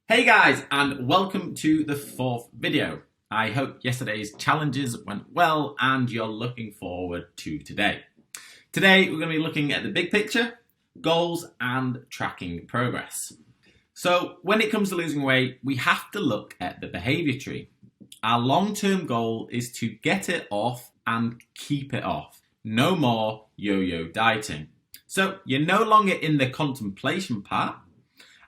Hey guys, and welcome to the fourth video. I hope yesterday's challenges went well and you're looking forward to today. Today we're going to be looking at the big picture, goals and tracking progress. So when it comes to losing weight, we have to look at the behavior tree. Our long-term goal is to get it off and keep it off. No more yo-yo dieting. So you're no longer in the contemplation part,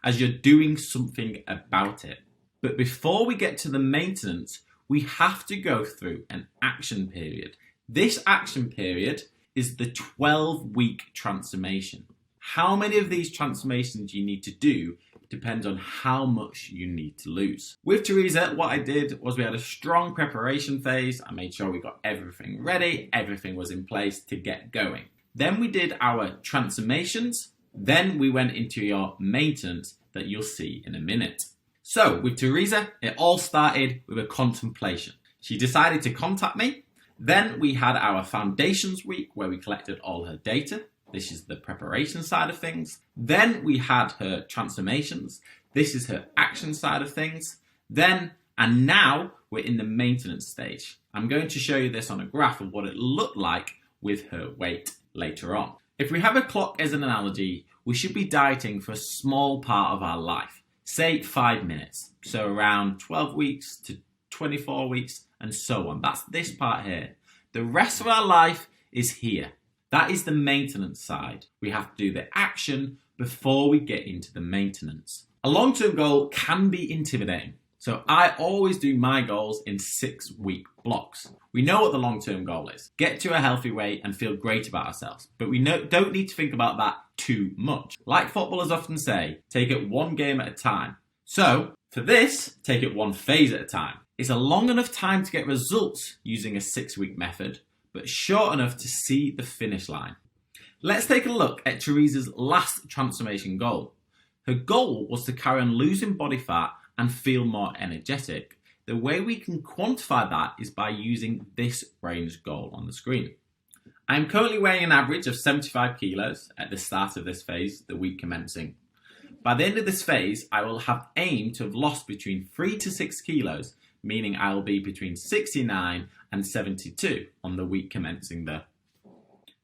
as you're doing something about it. But before we get to the maintenance, we have to go through an action period. This action period is the 12-week transformation. How many of these transformations you need to do depends on how much you need to lose. With Teresa, what I did was we had a strong preparation phase. I made sure we got everything ready, everything was in place to get going. Then we did our transformations. Then we went into your maintenance that you'll see in a minute. So with Teresa, it all started with a contemplation. She decided to contact me. Then we had our foundations week where we collected all her data. This is the preparation side of things. Then we had her transformations. This is her action side of things. And now we're in the maintenance stage. I'm going to show you this on a graph of what it looked like with her weight later on. If we have a clock as an analogy, we should be dieting for a small part of our life, say 5 minutes, so around 12 weeks to 24 weeks and so on. That's this part here. The rest of our life is here. That is the maintenance side. We have to do the action before we get into the maintenance. A long-term goal can be intimidating. So I always do my goals in 6-week blocks. We know what the long-term goal is. Get to a healthy weight and feel great about ourselves. But we don't need to think about that too much. Like footballers often say, take it one game at a time. So for this, take it one phase at a time. It's a long enough time to get results using a 6-week method, but short enough to see the finish line. Let's take a look at Teresa's last transformation goal. Her goal was to carry on losing body fat and feel more energetic. The way we can quantify that is by using this range goal on the screen. I'm currently weighing an average of 75 kilos at the start of this phase, the week commencing. By the end of this phase, I will have aimed to have lost between 3 to 6 kilos, meaning I will be between 69 and 72 on the week commencing there.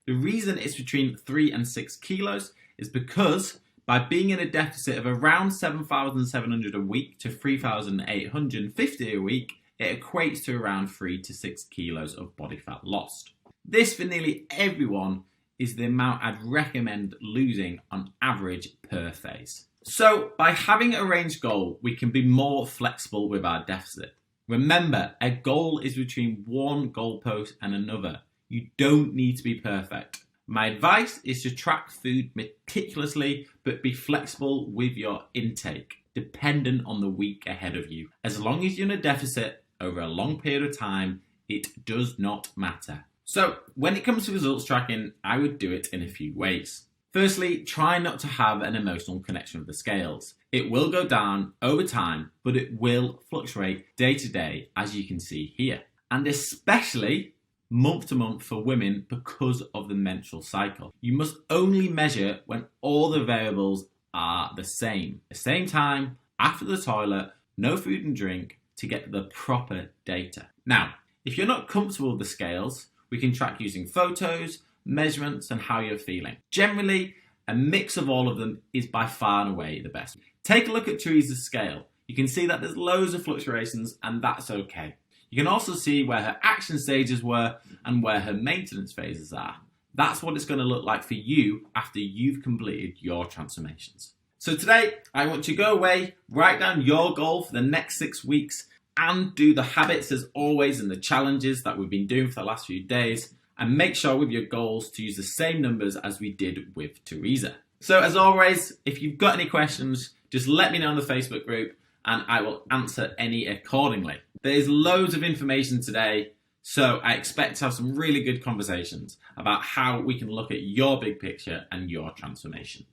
The reason it's between 3 and 6 kilos is because by being in a deficit of around 7,700 a week to 3,850 a week, it equates to around 3 to 6 kilos of body fat lost. This, for nearly everyone, is the amount I'd recommend losing on average per phase. So, by having a range goal, we can be more flexible with our deficit. Remember, a goal is between one goalpost and another. You don't need to be perfect. My advice is to track food meticulously, but be flexible with your intake, dependent on the week ahead of you. As long as you're in a deficit over a long period of time, it does not matter. So when it comes to results tracking, I would do it in a few ways. Firstly, try not to have an emotional connection with the scales. It will go down over time, but it will fluctuate day to day, as you can see here. And especially month to month for women because of the menstrual cycle. You must only measure when all the variables are the same time, after the toilet, no food and drink, to get the proper data. Now, if you're not comfortable with the scales, we can track using photos, measurements, and how you're feeling. Generally, a mix of all of them is by far and away the best. Take a look at Teresa's scale. You can see that there's loads of fluctuations, and that's okay. You can also see where her action stages were and where her maintenance phases are. That's what it's going to look like for you after you've completed your transformations. So today, I want you to go away, write down your goal for the next 6 weeks, and do the habits as always and the challenges that we've been doing for the last few days, and make sure with your goals to use the same numbers as we did with Teresa. So as always, if you've got any questions, just let me know in the Facebook group and I will answer any accordingly. There's loads of information today, so I expect to have some really good conversations about how we can look at your big picture and your transformation.